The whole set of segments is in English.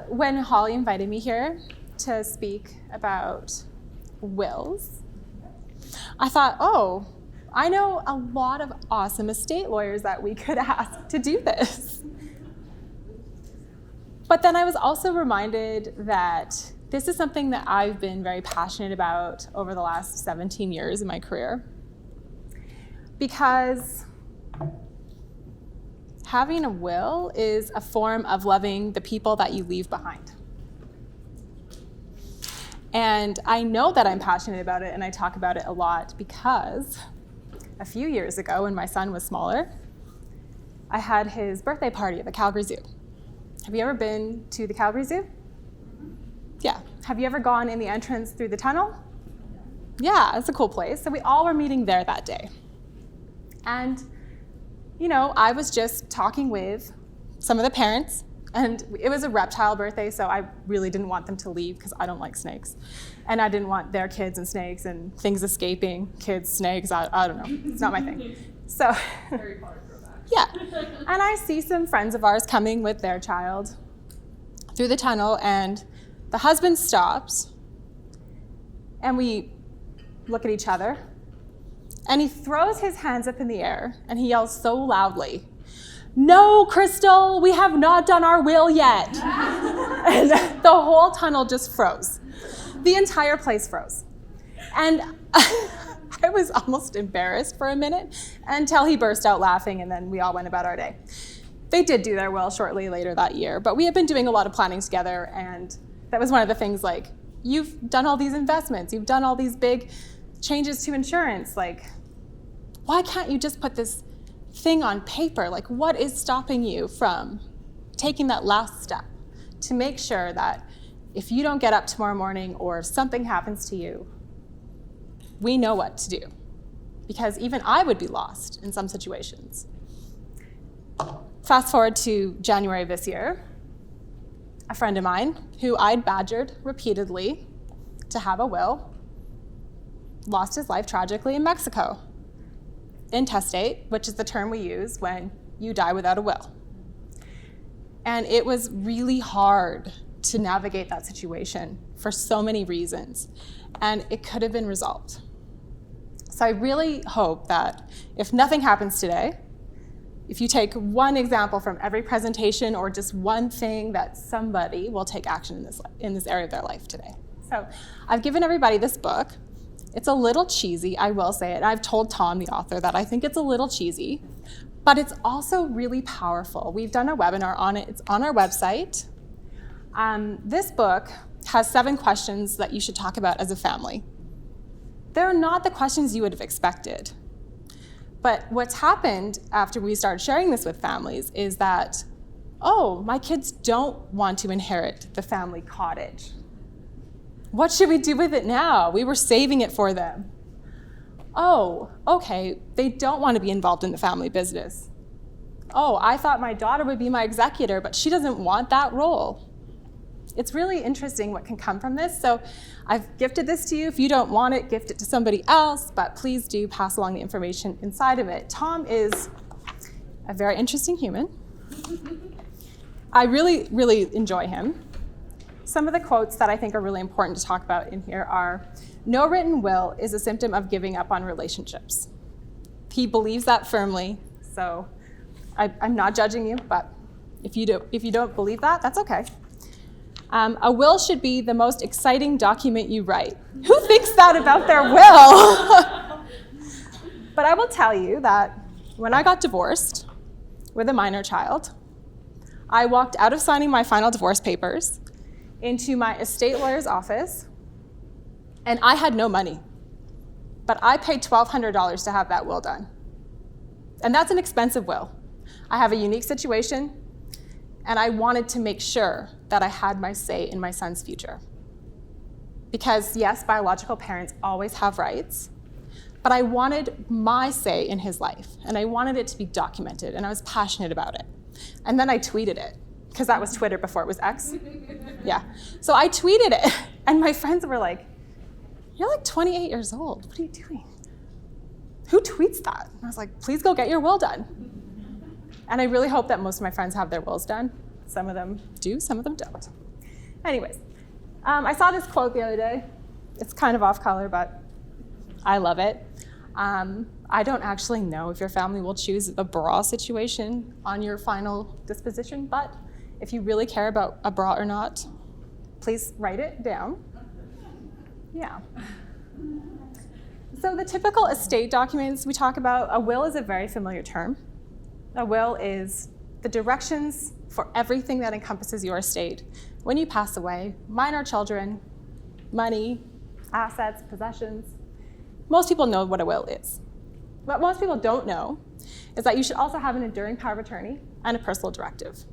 When Holly invited me here to speak about wills, I thought, oh, I know a lot of awesome estate lawyers that we could ask to do this. But then I was also reminded that this is something that I've been very passionate about over the last 17 years in my career. Because having a will is a form of loving the people that you leave behind. And I know that I'm passionate about it, and I talk about it a lot because a few years ago, when my son was smaller, I had his birthday party at the Calgary Zoo. Have you ever been to the Calgary Zoo? Yeah. Have you ever gone in the entrance through the tunnel? Yeah, it's a cool place. So we all were meeting there that day. And, you know, I was just talking with some of the parents, and it was a reptile birthday, so I really didn't want them to leave because I don't like snakes. And I didn't want their kids and snakes and things escaping, kids, snakes, I don't know. It's not my thing. So, yeah. And I see some friends of ours coming with their child through the tunnel, and the husband stops, and we look at each other, and he throws his hands up in the air, and he yells so loudly, "No, Crystal, we have not done our will yet." And the whole tunnel just froze. The entire place froze. And I was almost embarrassed for a minute until he burst out laughing, and then we all went about our day. They did do their will shortly later that year, but we had been doing a lot of planning together, and that was one of the things, like, you've done all these investments, you've done all these big changes to insurance, like, why can't you just put this thing on paper? Like, what is stopping you from taking that last step to make sure that if you don't get up tomorrow morning or if something happens to you, we know what to do? Because even I would be lost in some situations. Fast forward to January of this year, a friend of mine who I'd badgered repeatedly to have a will lost his life tragically in Mexico. Intestate, which is the term we use when you die without a will. And it was really hard to navigate that situation for so many reasons, and it could have been resolved. So I really hope that if nothing happens today, if you take one example from every presentation or just one thing, that somebody will take action in this area of their life today. So I've given everybody this book. It's a little cheesy, I will say it. I've told Tom, the author, that I think it's a little cheesy, but it's also really powerful. We've done a webinar on it. It's on our website. This book has 7 questions that you should talk about as a family. They're not the questions you would have expected. But what's happened after we started sharing this with families is that, oh, my kids don't want to inherit the family cottage. What should we do with it now? We were saving it for them. Oh, okay, they don't want to be involved in the family business. Oh, I thought my daughter would be my executor, but she doesn't want that role. It's really interesting what can come from this. So I've gifted this to you. If you don't want it, gift it to somebody else, but please do pass along the information inside of it. Tom is a very interesting human. I really, really enjoy him. Some of the quotes that I think are really important to talk about in here are, "No written will is a symptom of giving up on relationships." He believes that firmly, so I'm not judging you, but if you don't believe that, that's okay. A will should be the most exciting document you write. Who thinks that about their will? But I will tell you that when I got divorced with a minor child, I walked out of signing my final divorce papers into my estate lawyer's office, and I had no money. But I paid $1,200 to have that will done. And that's an expensive will. I have a unique situation, and I wanted to make sure that I had my say in my son's future. Because yes, biological parents always have rights, but I wanted my say in his life, and I wanted it to be documented, and I was passionate about it. And then I tweeted it, because that was Twitter before it was X. Yeah. So I tweeted it, and my friends were like, "You're like 28 years old. What are you doing? Who tweets that?" And I was like, "Please go get your will done." And I really hope that most of my friends have their wills done. Some of them do, some of them don't. Anyways, I saw this quote the other day. It's kind of off color, but I love it. I don't actually know if your family will choose a bra situation on your final disposition, but if you really care about a bra or not, please write it down. Yeah. So the typical estate documents we talk about, a will is a very familiar term. A will is the directions for everything that encompasses your estate. When you pass away, minor children, money, assets, possessions. Most people know what a will is. What most people don't know is that you should also have an enduring power of attorney and a personal directive.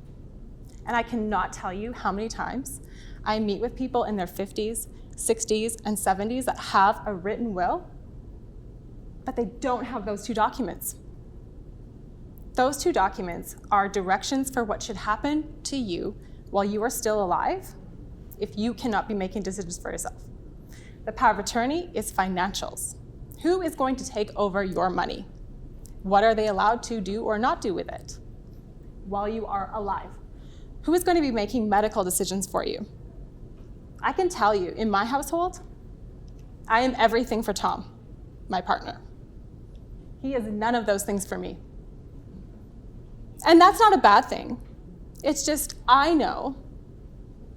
And I cannot tell you how many times I meet with people in their 50s, 60s, and 70s that have a written will, but they don't have those two documents. Those two documents are directions for what should happen to you while you are still alive if you cannot be making decisions for yourself. The power of attorney is financials. Who is going to take over your money? What are they allowed to do or not do with it while you are alive? Who is going to be making medical decisions for you? I can tell you, in my household, I am everything for Tom, my partner. He is none of those things for me. And that's not a bad thing. It's just I know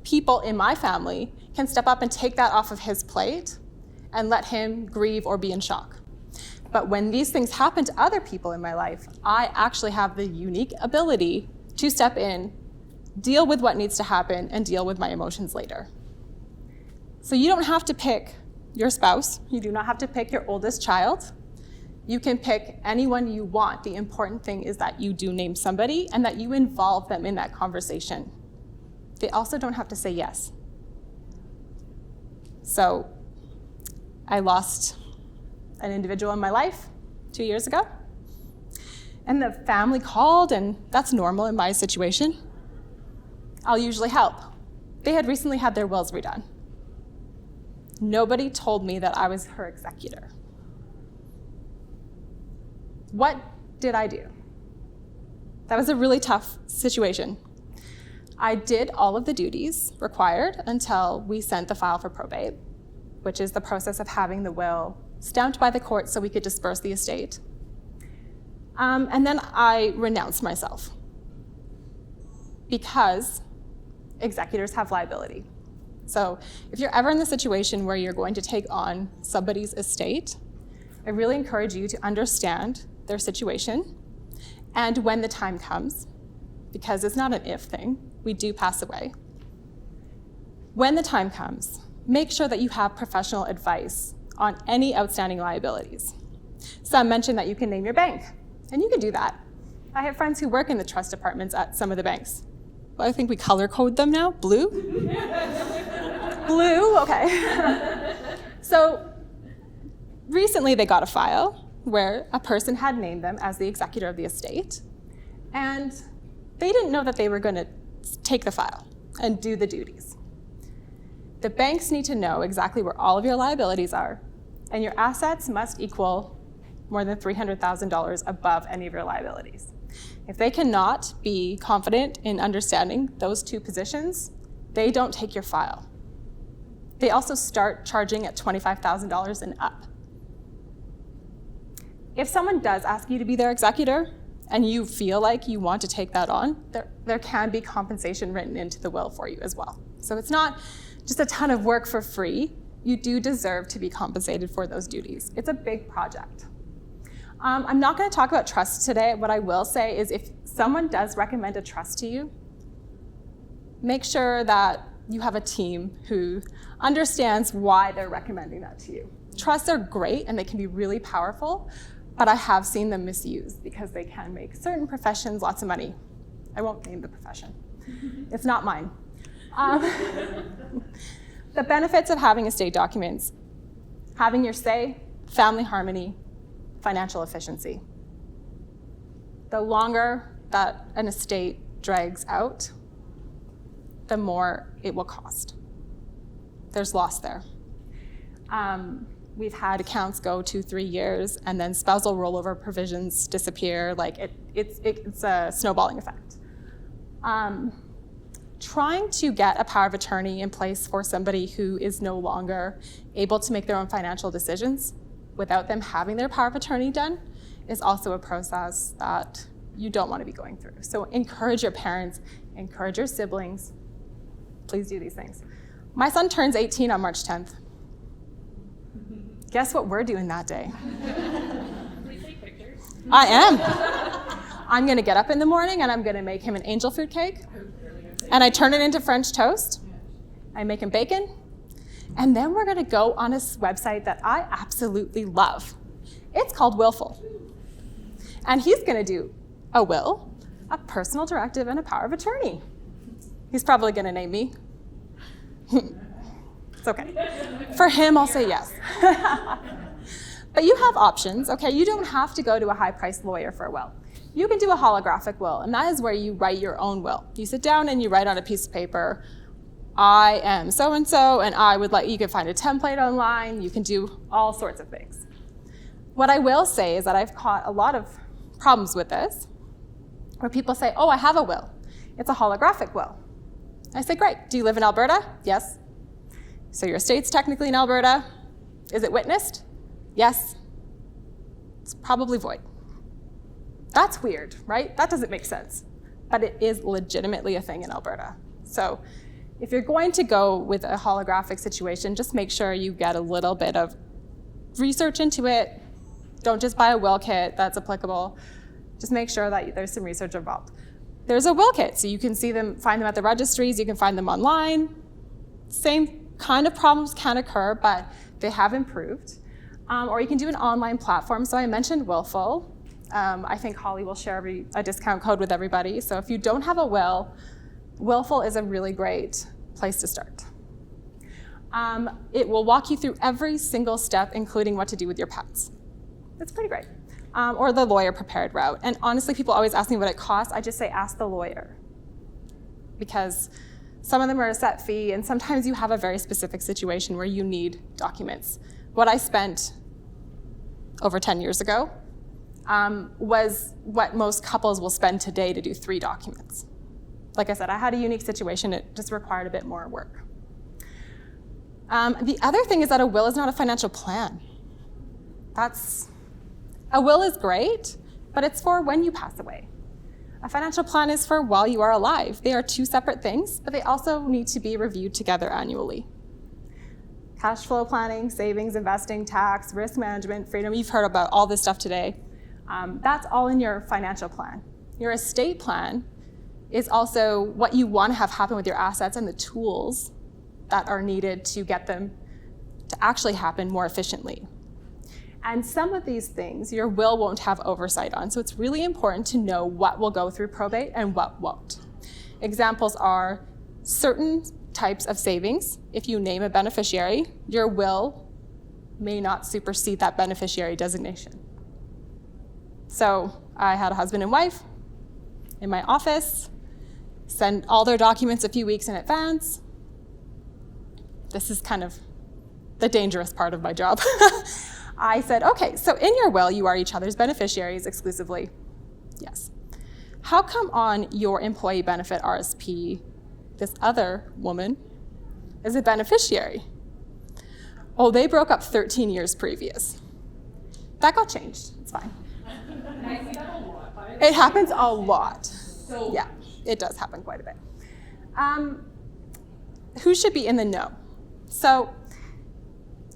people in my family can step up and take that off of his plate and let him grieve or be in shock. But when these things happen to other people in my life, I actually have the unique ability to step in, deal with what needs to happen, and deal with my emotions later. So you don't have to pick your spouse. You do not have to pick your oldest child. You can pick anyone you want. The important thing is that you do name somebody and that you involve them in that conversation. They also don't have to say yes. So I lost an individual in my life 2 years ago. And the family called, and that's normal in my situation. I'll usually help. They had recently had their wills redone. Nobody told me that I was her executor. What did I do? That was a really tough situation. I did all of the duties required until we sent the file for probate, which is the process of having the will stamped by the court so we could disperse the estate. And then I renounced myself because executors have liability. So if you're ever in the situation where you're going to take on somebody's estate, I really encourage you to understand their situation. And when the time comes, because it's not an if thing, we do pass away. When the time comes, make sure that you have professional advice on any outstanding liabilities. Some mentioned that you can name your bank, and you can do that. I have friends who work in the trust departments at some of the banks. Well, I think we color code them now, blue? Blue, okay. So recently they got a file where a person had named them as the executor of the estate, and they didn't know that they were going to take the file and do the duties. The banks need to know exactly where all of your liabilities are, and your assets must equal more than $300,000 above any of your liabilities. If they cannot be confident in understanding those two positions, they don't take your file. They also start charging at $25,000 and up. If someone does ask you to be their executor and you feel like you want to take that on, there can be compensation written into the will for you as well. So it's not just a ton of work for free. You do deserve to be compensated for those duties. It's a big project. I'm not going to talk about trust today. What I will say is if someone does recommend a trust to you, make sure that you have a team who understands why they're recommending that to you. Trusts are great and they can be really powerful, but I have seen them misused because they can make certain professions lots of money. I won't name the profession. It's not mine. The benefits of having estate documents: having your say, family harmony, financial efficiency. The longer that an estate drags out, the more it will cost. There's loss there. We've had accounts go 2-3 years, and then spousal rollover provisions disappear. Like it's a snowballing effect. trying to get a power of attorney in place for somebody who is no longer able to make their own financial decisions without them having their power of attorney done is also a process that you don't want to be going through. So encourage your parents, encourage your siblings. Please do these things. My son turns 18 on March 10th. Guess what we're doing that day? Please take pictures. I am. I'm going to get up in the morning and I'm going to make him an angel food cake. And I turn it into French toast. I make him bacon. And then we're going to go on a website that I absolutely love. It's called Willful. And he's going to do a will, a personal directive, and a power of attorney. He's probably going to name me. It's okay. For him, I'll say yes. But you have options, okay? You don't have to go to a high-priced lawyer for a will. You can do a holographic will, and that is where you write your own will. You sit down and you write on a piece of paper, I am so-and-so, and I would like, you can find a template online, you can do all sorts of things. What I will say is that I've caught a lot of problems with this, where people say, oh, I have a will. It's a holographic will. I say, great. Do you live in Alberta? Yes. So your estate's technically in Alberta. Is it witnessed? Yes. It's probably void. That's weird, right? That doesn't make sense. But it is legitimately a thing in Alberta. So if you're going to go with a holographic situation, just make sure you get a little bit of research into it. Don't just buy a will kit that's applicable. Just make sure that there's some research involved. There's a will kit, so you can see them, find them at the registries, you can find them online. Same kind of problems can occur, but they have improved. Or you can do an online platform. So I mentioned Willful. I think Holly will share a discount code with everybody. So if you don't have a will, Willful is a really great place to start. It will walk you through every single step, including what to do with your pets. It's pretty great. Or the lawyer-prepared route. And honestly, people always ask me what it costs. I just say, ask the lawyer. Because some of them are a set fee, and sometimes you have a very specific situation where you need documents. What I spent over 10 years ago was what most couples will spend today to do 3 documents. Like I said, I had a unique situation. It just required a bit more work. The other thing is that a will is not a financial plan. A will is great, but it's for when you pass away. A financial plan is for while you are alive. They are 2 separate things, but they also need to be reviewed together annually. Cash flow planning, savings, investing, tax, risk management, freedom. You've heard about all this stuff today. That's all in your financial plan. Your estate plan is also what you want to have happen with your assets and the tools that are needed to get them to actually happen more efficiently. And some of these things your will won't have oversight on, so it's really important to know what will go through probate and what won't. Examples are certain types of savings. If you name a beneficiary, your will may not supersede that beneficiary designation. So I had a husband and wife in my office, send all their documents a few weeks in advance. This is kind of the dangerous part of my job. I said, okay, so in your will, you are each other's beneficiaries exclusively. Yes. How come on your employee benefit RSP, this other woman is a beneficiary? Oh, they broke up 13 years previous. That got changed. It's fine. It happens a lot. Yeah, it does happen quite a bit. Who should be in the know? So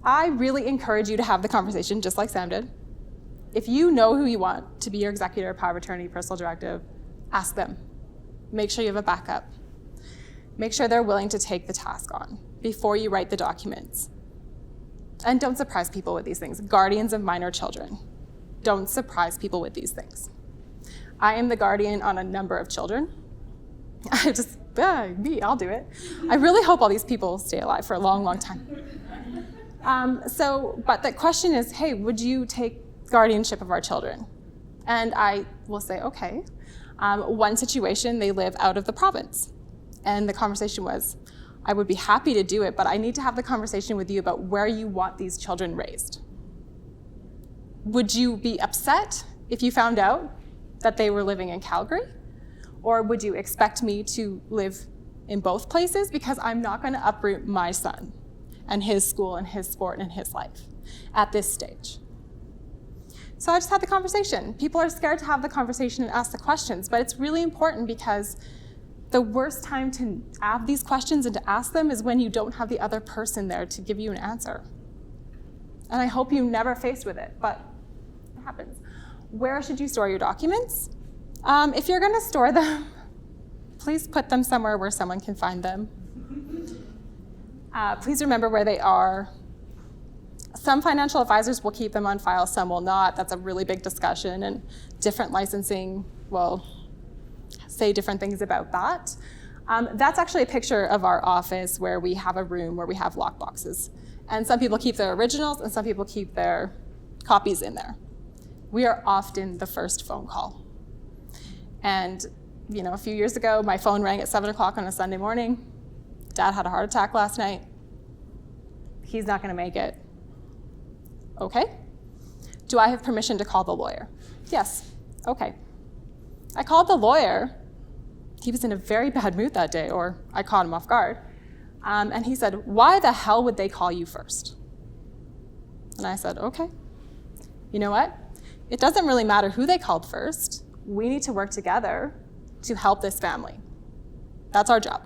I really encourage you to have the conversation, just like Sam did. If you know who you want to be your executor, power of attorney, personal directive, ask them. Make sure you have a backup. Make sure they're willing to take the task on before you write the documents. And don't surprise people with these things. Guardians of minor children. Don't surprise people with these things. I am the guardian on a number of children. I'll do it. I really hope all these people stay alive for a long, long time. But the question is, hey, would you take guardianship of our children? And I will say, okay. One situation, they live out of the province. And the conversation was, I would be happy to do it, but I need to have the conversation with you about where you want these children raised. Would you be upset if you found out that they were living in Calgary? Or would you expect me to live in both places because I'm not going to uproot my son and his school and his sport and his life at this stage. So I just had the conversation. People are scared to have the conversation and ask the questions, but it's really important because the worst time to have these questions and to ask them is when you don't have the other person there to give you an answer. And I hope you're never faced with it, but it happens. Where should you store your documents? If you're going to store them, please put them somewhere where someone can find them. Please remember where they are. Some financial advisors will keep them on file, some will not. That's a really big discussion, and different licensing will say different things about that. That's actually a picture of our office where we have a room where we have lockboxes. And some people keep their originals and some people keep their copies in there. We are often the first phone call. And a few years ago, my phone rang at 7 o'clock on a Sunday morning. Dad had a heart attack last night. He's not going to make it. Okay. Do I have permission to call the lawyer? Yes. Okay. I called the lawyer. He was in a very bad mood that day, or I caught him off guard. And he said, why the hell would they call you first? And I said, okay. You know what? It doesn't really matter who they called first. We need to work together to help this family. That's our job.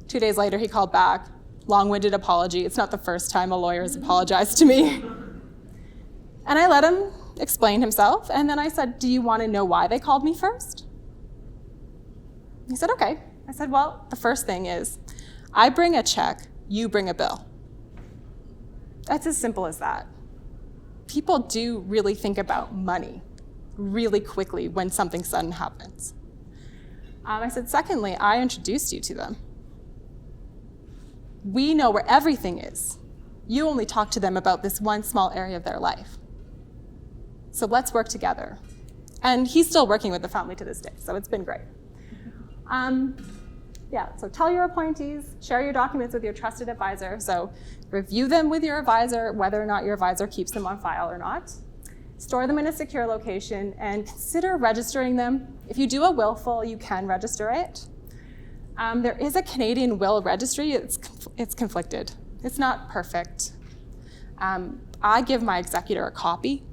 2 days later, he called back, long-winded apology. It's not the first time a lawyer has apologized to me. And I let him explain himself, and then I said, do you want to know why they called me first? He said, okay. I said, well, the first thing is, I bring a check, you bring a bill. That's as simple as that. People do really think about money really quickly when something sudden happens. I said, secondly, I introduced you to them. We know where everything is. You only talk to them about this one small area of their life. So let's work together. And he's still working with the family to this day, so it's been great. So tell your appointees, share your documents with your trusted advisor. So review them with your advisor, whether or not your advisor keeps them on file or not. Store them in a secure location and consider registering them. If you do a willful, you can register it. There is a Canadian will registry. It's conflicted. It's not perfect. I give my executor a copy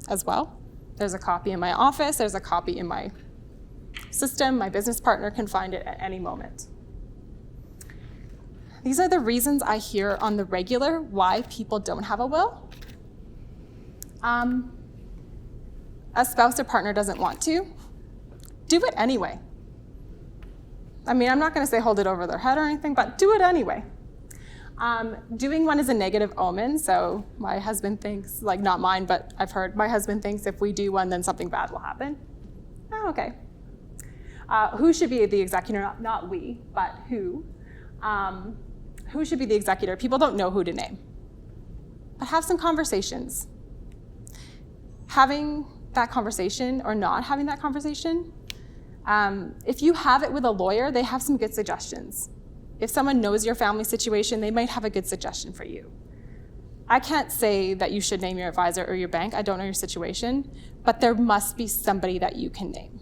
as well. There's a copy in my office. There's a copy in my system. My business partner can find it at any moment. These are the reasons I hear on the regular why people don't have a will. A spouse or partner doesn't want to. Do it anyway. I mean, I'm not going to say hold it over their head or anything, but do it anyway. Doing one is a negative omen, so my husband thinks, like not mine, but I've heard my husband thinks if we do one, then something bad will happen. Oh, okay. Who should be the executor? Not we, but who? Who should be the executor? People don't know who to name. But have some conversations. Having that conversation or not having that conversation, if you have it with a lawyer, they have some good suggestions. If someone knows your family situation, they might have a good suggestion for you. I can't say that you should name your advisor or your bank. I don't know your situation, but there must be somebody that you can name.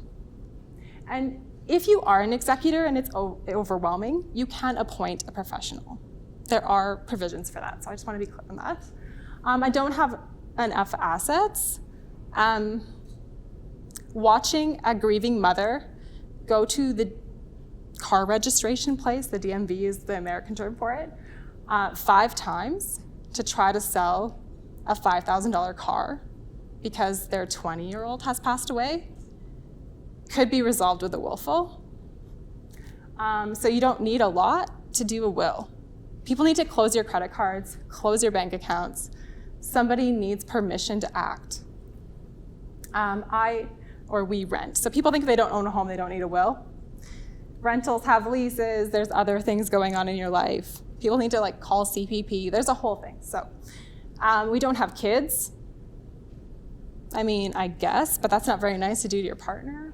And if you are an executor and it's overwhelming, you can appoint a professional. There are provisions for that, so I just want to be clear on that. I don't have enough assets. Watching a grieving mother go to the car registration place, the DMV is the American term for it, 5 times to try to sell a $5,000 car because their 20-year-old has passed away could be resolved with a willful. So you don't need a lot to do a will. People need to close your credit cards, close your bank accounts. Somebody needs permission to act. We rent. So people think if they don't own a home, they don't need a will. Rentals have leases. There's other things going on in your life. People need to call CPP. There's a whole thing. So we don't have kids. I mean, I guess, but that's not very nice to do to your partner.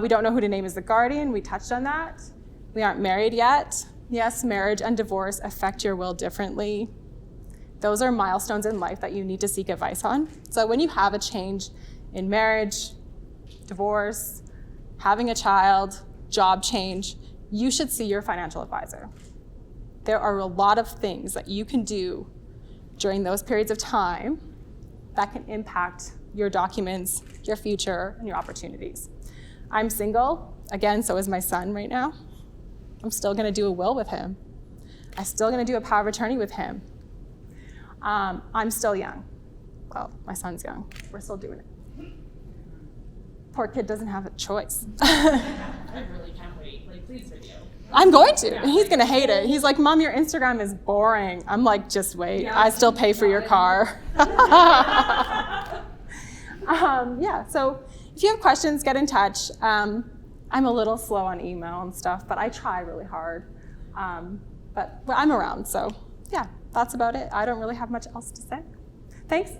We don't know who to name as the guardian. We touched on that. We aren't married yet. Yes, marriage and divorce affect your will differently. Those are milestones in life that you need to seek advice on. So when you have a change in marriage, divorce, having a child, job change, you should see your financial advisor. There are a lot of things that you can do during those periods of time that can impact your documents, your future, and your opportunities. I'm single, again, so is my son right now. I'm still gonna do a will with him. I'm still gonna do a power of attorney with him. I'm still young. Well, my son's young. We're still doing it. Poor kid doesn't have a choice. I really can't wait. Like, please video. I'm going to. And he's going to hate it. He's like, Mom, your Instagram is boring. I'm like, just wait. Yeah, I still pay for your car. Yeah, so if you have questions, get in touch. I'm a little slow on email and stuff, but I try really hard. But I'm around, so yeah, that's about it. I don't really have much else to say. Thanks.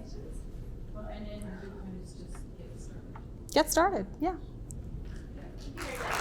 Well, and then you can just get started. Get started, yeah. Yeah.